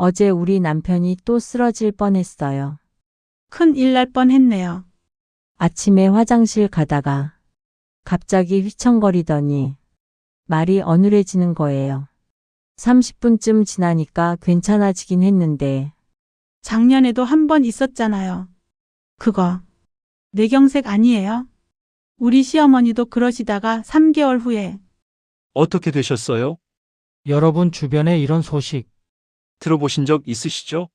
어제 우리 남편이 또 쓰러질 뻔했어요. 큰일 날 뻔했네요. 아침에 화장실 가다가 갑자기 휘청거리더니 말이 어눌해지는 거예요. 30분쯤 지나니까 괜찮아지긴 했는데 작년에도 한 번 있었잖아요. 그거 뇌경색 아니에요? 우리 시어머니도 그러시다가 3개월 후에 어떻게 되셨어요? 여러분 주변에 이런 소식 들어보신 적 있으시죠?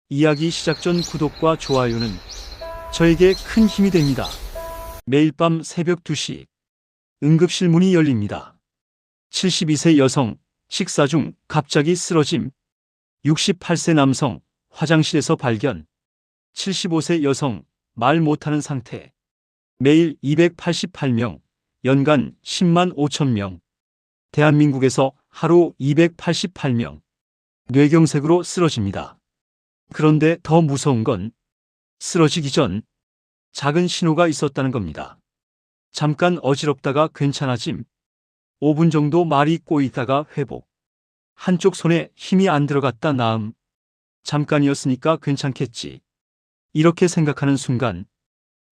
이야기 시작 전 구독과 좋아요는 저에게 큰 힘이 됩니다. 매일 밤 새벽 2시 응급실 문이 열립니다. 72세 여성 식사 중 갑자기 쓰러짐. 68세 남성 화장실에서 발견. 75세 여성 말 못하는 상태. 매일 288명, 연간 10만 5천 명. 대한민국에서 하루 288명. 뇌경색으로 쓰러집니다. 그런데 더 무서운 건 쓰러지기 전 작은 신호가 있었다는 겁니다. 잠깐 어지럽다가 괜찮아짐. 5분 정도 말이 꼬이다가 회복. 한쪽 손에 힘이 안 들어갔다 나음. 잠깐이었으니까 괜찮겠지. 이렇게 생각하는 순간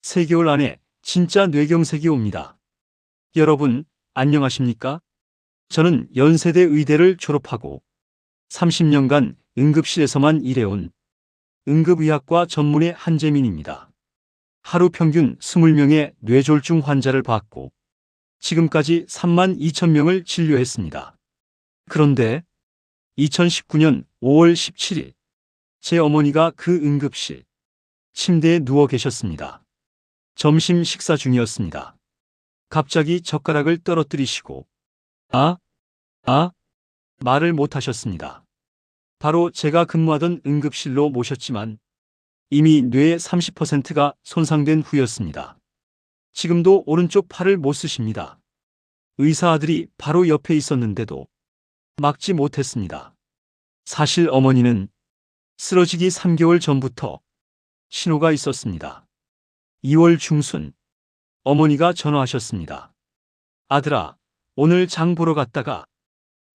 3개월 안에 진짜 뇌경색이 옵니다. 여러분, 안녕하십니까? 저는 연세대 의대를 졸업하고 30년간 응급실에서만 일해온 응급의학과 전문의 한재민입니다. 하루 평균 20명의 뇌졸중 환자를 봤고 지금까지 3만 2천 명을 진료했습니다. 그런데 2019년 5월 17일 제 어머니가 그 응급실 침대에 누워 계셨습니다. 점심 식사 중이었습니다. 갑자기 젓가락을 떨어뜨리시고 말을 못하셨습니다. 바로 제가 근무하던 응급실로 모셨지만 이미 뇌의 30%가 손상된 후였습니다. 지금도 오른쪽 팔을 못 쓰십니다. 의사 아들이 바로 옆에 있었는데도 막지 못했습니다. 사실 어머니는 쓰러지기 3개월 전부터 신호가 있었습니다. 2월 중순 어머니가 전화하셨습니다. 아들아, 오늘 장 보러 갔다가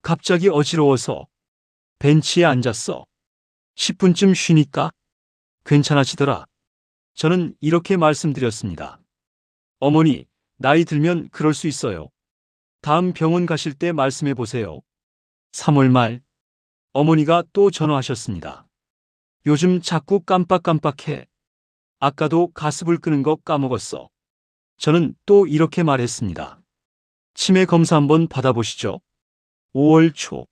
갑자기 어지러워서 벤치에 앉았어. 10분쯤 쉬니까 괜찮아지더라. 저는 이렇게 말씀드렸습니다. 어머니, 나이 들면 그럴 수 있어요. 다음 병원 가실 때 말씀해 보세요. 3월 말 어머니가 또 전화하셨습니다. 요즘 자꾸 깜빡깜빡해. 아까도 가습을 끄는 거 까먹었어. 저는 또 이렇게 말했습니다. 치매 검사 한번 받아보시죠. 5월 초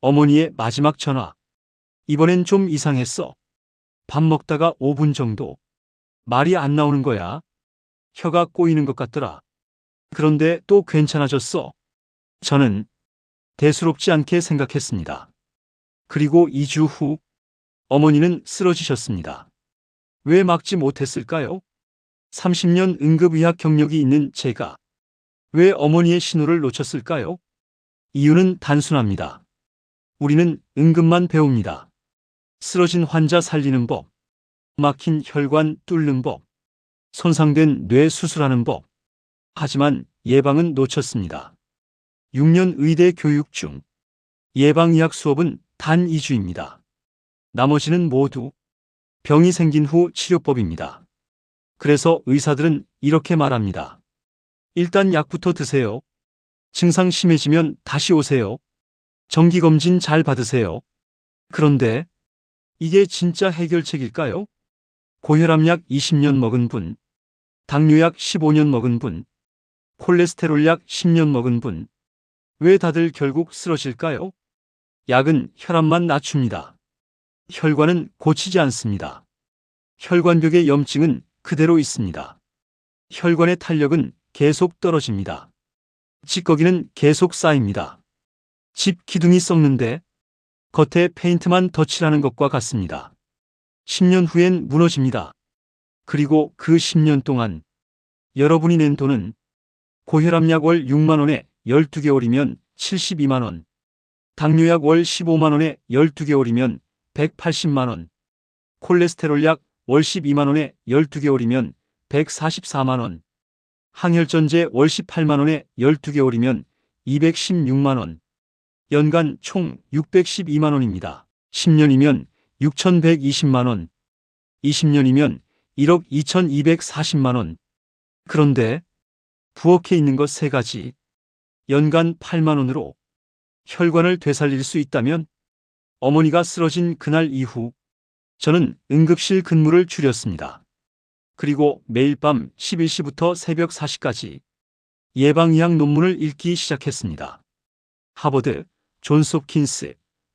어머니의 마지막 전화. 이번엔 좀 이상했어. 밥 먹다가 5분 정도 말이 안 나오는 거야. 혀가 꼬이는 것 같더라. 그런데 또 괜찮아졌어. 저는 대수롭지 않게 생각했습니다. 그리고 2주 후 어머니는 쓰러지셨습니다. 왜 막지 못했을까요? 30년 응급의학 경력이 있는 제가 왜 어머니의 신호를 놓쳤을까요? 이유는 단순합니다. 우리는 응급만 배웁니다. 쓰러진 환자 살리는 법, 막힌 혈관 뚫는 법, 손상된 뇌 수술하는 법. 하지만 예방은 놓쳤습니다. 6년 의대 교육 중 예방의학 수업은 단 2주입니다. 나머지는 모두 병이 생긴 후 치료법입니다. 그래서 의사들은 이렇게 말합니다. 일단 약부터 드세요. 증상 심해지면 다시 오세요. 정기검진 잘 받으세요. 그런데 이게 진짜 해결책일까요? 고혈압약 20년 먹은 분, 당뇨약 15년 먹은 분, 콜레스테롤약 10년 먹은 분. 왜 다들 결국 쓰러질까요? 약은 혈압만 낮춥니다. 혈관은 고치지 않습니다. 혈관벽의 염증은 그대로 있습니다. 혈관의 탄력은 계속 떨어집니다. 찌꺼기는 계속 쌓입니다. 집 기둥이 썩는데 겉에 페인트만 덧칠하는 것과 같습니다. 10년 후엔 무너집니다. 그리고 그 10년 동안 여러분이 낸 돈은 고혈압약 월 6만 원에 12개월이면 72만 원, 당뇨약 월 15만 원에 12개월이면 180만 원, 콜레스테롤약 월 12만 원에 12개월이면 144만 원, 항혈전제 월 18만 원에 12개월이면 216만 원, 연간 총 612만 원입니다. 10년이면 6,120만 원, 20년이면 1억 2,240만 원. 그런데 부엌에 있는 것 3가지, 연간 8만 원으로 혈관을 되살릴 수 있다면 어머니가 쓰러진 그날 이후 저는 응급실 근무를 줄였습니다. 그리고 매일 밤 11시부터 새벽 4시까지 예방의학 논문을 읽기 시작했습니다. 하버드, 존스 홉킨스,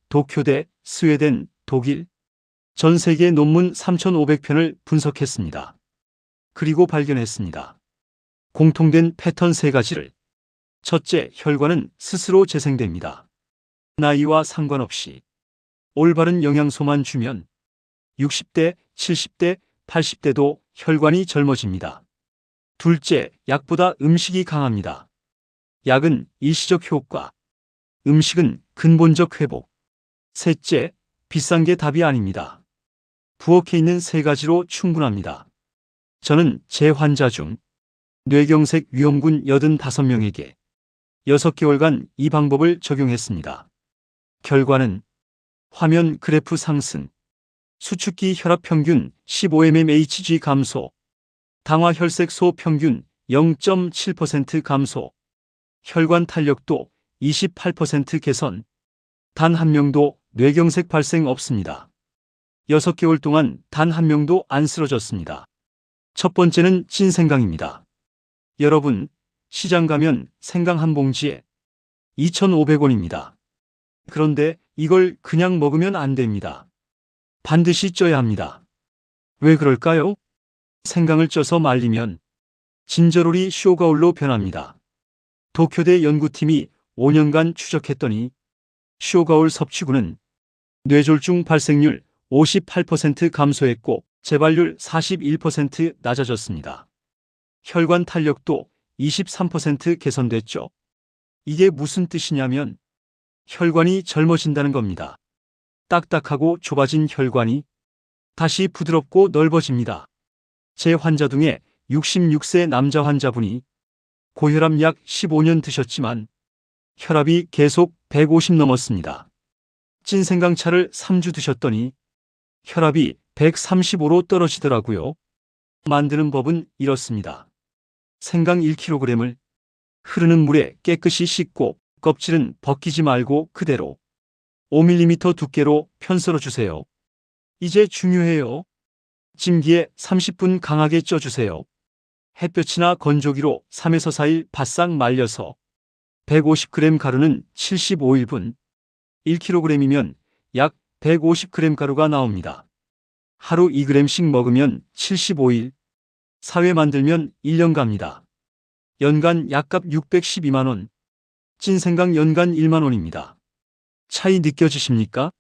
도쿄대, 스웨덴, 독일, 전 세계 논문 3,500편을 분석했습니다. 그리고 발견했습니다. 공통된 패턴 3가지를. 첫째, 혈관은 스스로 재생됩니다. 나이와 상관없이 올바른 영양소만 주면 60대, 70대, 80대도 혈관이 젊어집니다. 둘째, 약보다 음식이 강합니다. 약은 일시적 효과, 음식은 근본적 회복. 셋째, 비싼 게 답이 아닙니다. 부엌에 있는 3가지로 충분합니다. 저는 제 환자 중 뇌경색 위험군 85명에게 6개월간 이 방법을 적용했습니다. 결과는 화면 그래프 상승, 수축기 혈압 평균 15mmHg 감소, 당화혈색소 평균 0.7% 감소, 혈관 탄력도 28% 개선, 단 한 명도 뇌경색 발생 없습니다. 6개월 동안 단 한 명도 안 쓰러졌습니다. 첫 번째는 찐생강입니다. 여러분, 시장 가면 생강 한 봉지에 2,500원입니다. 그런데 이걸 그냥 먹으면 안 됩니다. 반드시 쪄야 합니다. 왜 그럴까요? 생강을 쪄서 말리면 진저롤이 쇼가올로 변합니다. 도쿄대 연구팀이 5년간 추적했더니 쇼가올 섭취구는 뇌졸중 발생률 58% 감소했고 재발률 41% 낮아졌습니다. 혈관 탄력도 23% 개선됐죠. 이게 무슨 뜻이냐면 혈관이 젊어진다는 겁니다. 딱딱하고 좁아진 혈관이 다시 부드럽고 넓어집니다. 제 환자 중에 66세 남자 환자분이 고혈압 약 15년 드셨지만 혈압이 계속 150 넘었습니다. 찐생강차를 3주 드셨더니 혈압이 135로 떨어지더라고요. 만드는 법은 이렇습니다. 생강 1kg을 흐르는 물에 깨끗이 씻고 껍질은 벗기지 말고 그대로 5mm 두께로 편썰어 주세요. 이제 중요해요. 찜기에 30분 강하게 쪄주세요. 햇볕이나 건조기로 3에서 4일 바싹 말려서 150g 가루는 75일분, 1kg이면 약 150g 가루가 나옵니다. 하루 2g씩 먹으면 75일, 사회 만들면 1년 갑니다. 연간 약값 612만 원, 찐생강 연간 1만 원입니다. 차이 느껴지십니까?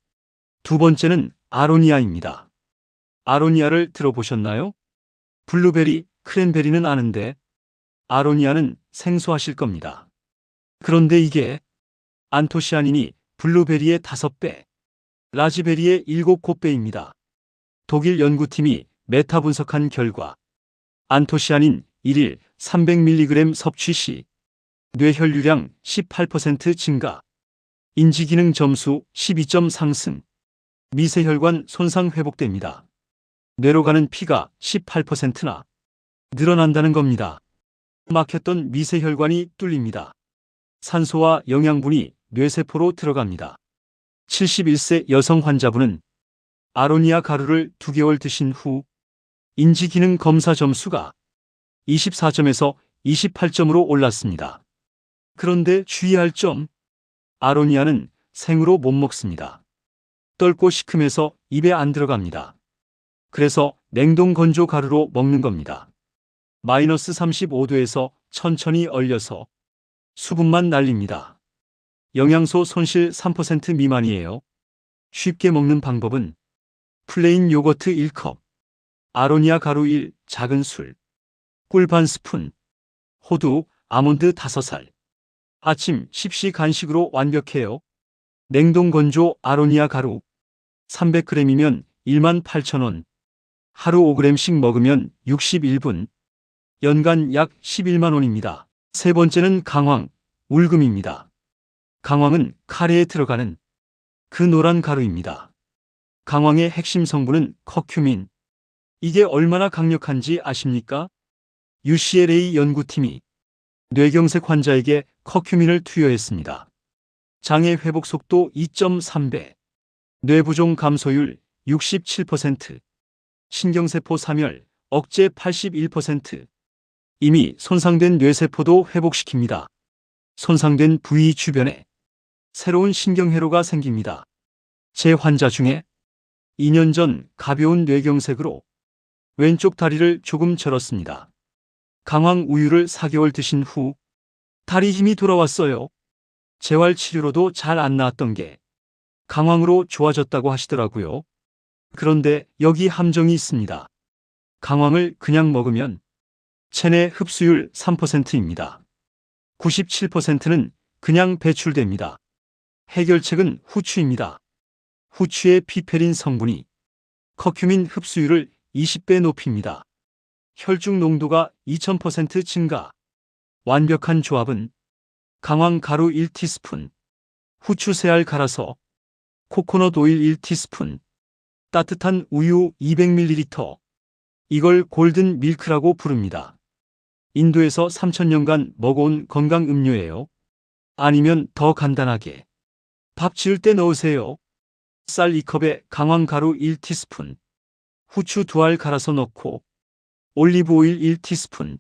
두 번째는 아로니아입니다. 아로니아를 들어보셨나요? 블루베리, 크랜베리는 아는데 아로니아는 생소하실 겁니다. 그런데 이게 안토시아닌이 블루베리의 5배, 라즈베리의 7곱배입니다. 독일 연구팀이 메타 분석한 결과 안토시아닌 1일 300mg 섭취 시 뇌혈류량 18% 증가, 인지기능 점수 12점 상승, 미세혈관 손상 회복됩니다. 뇌로 가는 피가 18%나 늘어난다는 겁니다. 막혔던 미세혈관이 뚫립니다. 산소와 영양분이 뇌세포로 들어갑니다. 71세 여성 환자분은 아로니아 가루를 2개월 드신 후 인지기능 검사 점수가 24점에서 28점으로 올랐습니다. 그런데 주의할 점, 아로니아는 생으로 못 먹습니다. 떫고 시큼해서 입에 안 들어갑니다. 그래서 냉동 건조 가루로 먹는 겁니다. 마이너스 35도에서 천천히 얼려서 수분만 날립니다. 영양소 손실 3% 미만이에요. 쉽게 먹는 방법은 플레인 요거트 1컵, 아로니아 가루 1 작은 술, 꿀 반 스푼, 호두, 아몬드 5살. 아침 십시 간식으로 완벽해요. 냉동 건조 아로니아 가루 300g이면 18,000원. 하루 5g씩 먹으면 61분. 연간 약 11만 원입니다. 세 번째는 강황, 울금입니다. 강황은 카레에 들어가는 그 노란 가루입니다. 강황의 핵심 성분은 커큐민. 이게 얼마나 강력한지 아십니까? UCLA 연구팀이 뇌경색 환자에게 커큐민을 투여했습니다. 장애 회복 속도 2.3배, 뇌부종 감소율 67%, 신경세포 사멸, 억제 81%. 이미 손상된 뇌세포도 회복시킵니다. 손상된 부위 주변에 새로운 신경회로가 생깁니다. 제 환자 중에 2년 전 가벼운 뇌경색으로 왼쪽 다리를 조금 절었습니다. 강황 우유를 4개월 드신 후 다리 힘이 돌아왔어요. 재활 치료로도 잘 안 나았던 게 강황으로 좋아졌다고 하시더라고요. 그런데 여기 함정이 있습니다. 강황을 그냥 먹으면 체내 흡수율 3%입니다. 97%는 그냥 배출됩니다. 해결책은 후추입니다. 후추의 피페린 성분이 커큐민 흡수율을 20배 높입니다. 혈중 농도가 2000% 증가. 완벽한 조합은 강황 가루 1티스푼, 후추 3알 갈아서, 코코넛 오일 1티스푼, 따뜻한 우유 200ml. 이걸 골든 밀크라고 부릅니다. 인도에서 3000년간 먹어온 건강 음료예요. 아니면 더 간단하게 밥 지을 때 넣으세요. 쌀 2컵에 강황 가루 1티스푼, 후추 2알 갈아서 넣고 올리브 오일 1티스푼.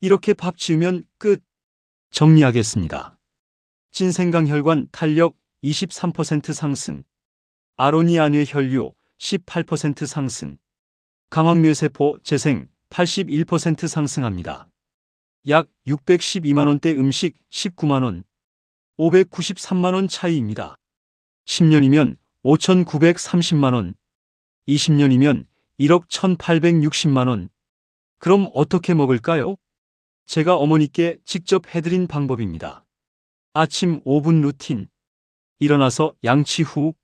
이렇게 밥 지으면 끝. 정리하겠습니다. 찐생강 혈관 탄력 23% 상승, 아로니아 뇌혈류 18% 상승, 강황 뇌세포 재생 81% 상승합니다. 약 612만 원대 음식 19만 원, 593만 원 차이입니다. 10년이면 5,930만 원, 20년이면 1억 1,860만 원. 그럼 어떻게 먹을까요? 제가 어머니께 직접 해드린 방법입니다. 아침 5분 루틴. 일어나서 양치 후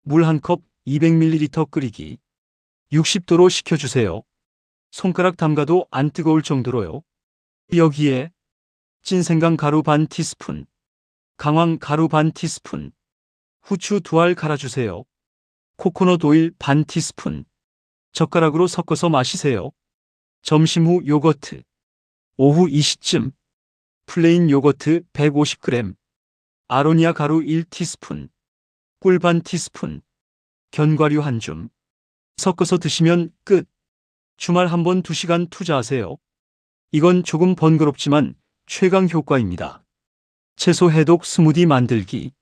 물 1컵 200ml 끓이기. 60도로 식혀주세요. 손가락 담가도 안 뜨거울 정도로요. 여기에 찐생강 가루 반 티스푼, 강황 가루 반 티스푼, 후추 2알 갈아주세요. 코코넛 오일 반 티스푼. 젓가락으로 섞어서 마시세요. 점심 후 요거트. 오후 2시쯤 플레인 요거트 150g, 아로니아 가루 1티스푼, 꿀 반 티스푼, 견과류 한 줌. 섞어서 드시면 끝. 주말 한번 2시간 투자하세요. 이건 조금 번거롭지만 최강 효과입니다. 채소 해독 스무디 만들기.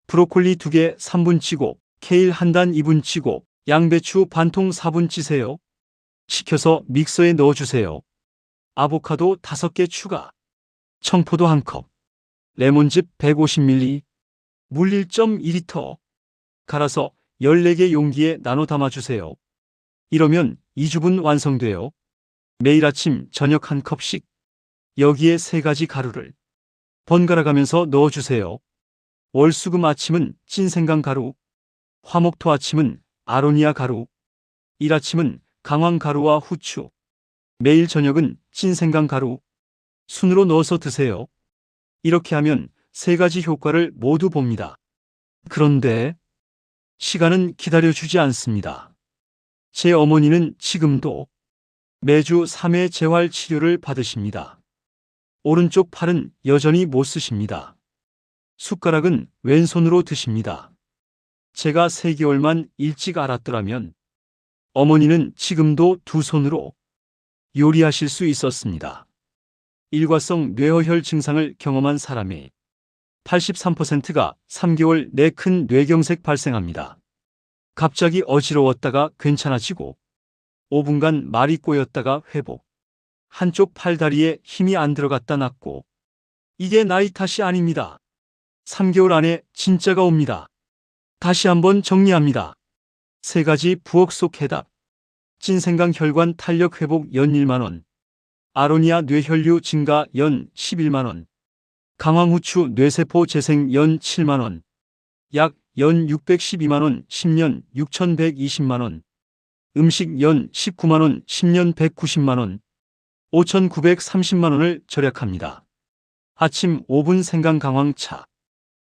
브로콜리 2개 3분 찌고, 케일 1단 2분 찌고, 양배추 반통 4분 찌세요. 식혀서 믹서에 넣어주세요. 아보카도 5개 추가. 청포도 1컵. 레몬즙 150ml. 물 1.2리터. 갈아서 14개 용기에 나눠 담아주세요. 이러면 2주분 완성돼요. 매일 아침 저녁 1컵씩. 여기에 3가지 가루를 번갈아가면서 넣어주세요. 월수금 아침은 찐생강 가루, 화목토 아침은 아로니아 가루, 일 아침은 강황 가루와 후추, 매일 저녁은 찐생강 가루, 순으로 넣어서 드세요. 이렇게 하면 3가지 효과를 모두 봅니다. 그런데 시간은 기다려주지 않습니다. 제 어머니는 지금도 매주 3회 재활 치료를 받으십니다. 오른쪽 팔은 여전히 못 쓰십니다. 숟가락은 왼손으로 드십니다. 제가 3개월만 일찍 알았더라면 어머니는 지금도 2손으로 요리하실 수 있었습니다. 일과성 뇌허혈 증상을 경험한 사람의 83%가 3개월 내 큰 뇌경색 발생합니다. 갑자기 어지러웠다가 괜찮아지고 5분간 말이 꼬였다가 회복. 한쪽 팔다리에 힘이 안 들어갔다 낫고. 이게 나이 탓이 아닙니다. 3개월 안에 진짜가 옵니다. 다시 한번 정리합니다. 3가지 부엌 속 해답. 찐생강 혈관 탄력 회복 연 1만 원. 아로니아 뇌혈류 증가 연 11만 원. 강황후추 뇌세포 재생 연 7만 원. 약 연 612만 원, 10년 6,120만 원. 음식 연 19만 원, 10년 190만 원. 5,930만 원을 절약합니다. 아침 5분 생강 강황차.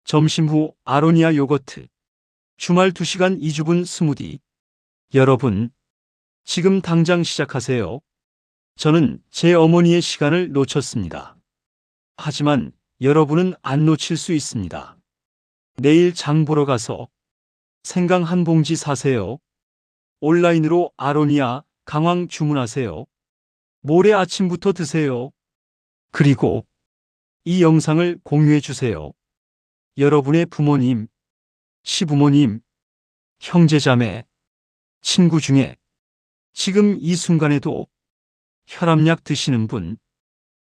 점심 후 아로니아 요거트. 주말 2시간 2주분 스무디. 여러분, 지금 당장 시작하세요. 저는 제 어머니의 시간을 놓쳤습니다. 하지만 여러분은 안 놓칠 수 있습니다. 내일 장 보러 가서 생강 한 봉지 사세요. 온라인으로 아로니아, 강황 주문하세요. 모레 아침부터 드세요. 그리고 이 영상을 공유해 주세요. 여러분의 부모님, 시부모님, 형제자매, 친구 중에 지금 이 순간에도 혈압약 드시는 분,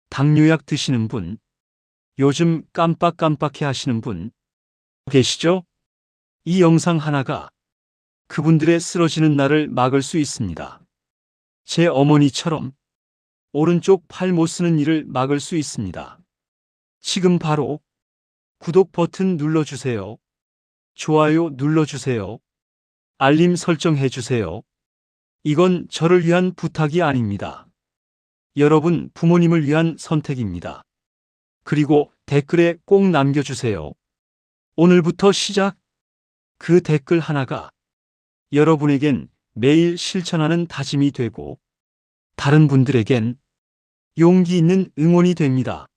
당뇨약 드시는 분, 요즘 깜빡깜빡해 하시는 분 계시죠? 이 영상 하나가 그분들의 쓰러지는 날을 막을 수 있습니다. 제 어머니처럼 오른쪽 팔 못 쓰는 일을 막을 수 있습니다. 지금 바로 구독 버튼 눌러주세요. 좋아요 눌러주세요. 알림 설정해 주세요. 이건 저를 위한 부탁이 아닙니다. 여러분 부모님을 위한 선택입니다. 그리고 댓글에 꼭 남겨주세요. 오늘부터 시작. 그 댓글 하나가 여러분에겐 매일 실천하는 다짐이 되고 다른 분들에겐 용기 있는 응원이 됩니다.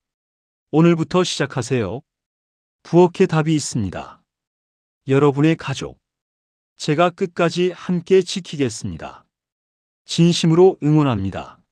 오늘부터 시작하세요. 부엌에 답이 있습니다. 여러분의 가족, 제가 끝까지 함께 지키겠습니다. 진심으로 응원합니다.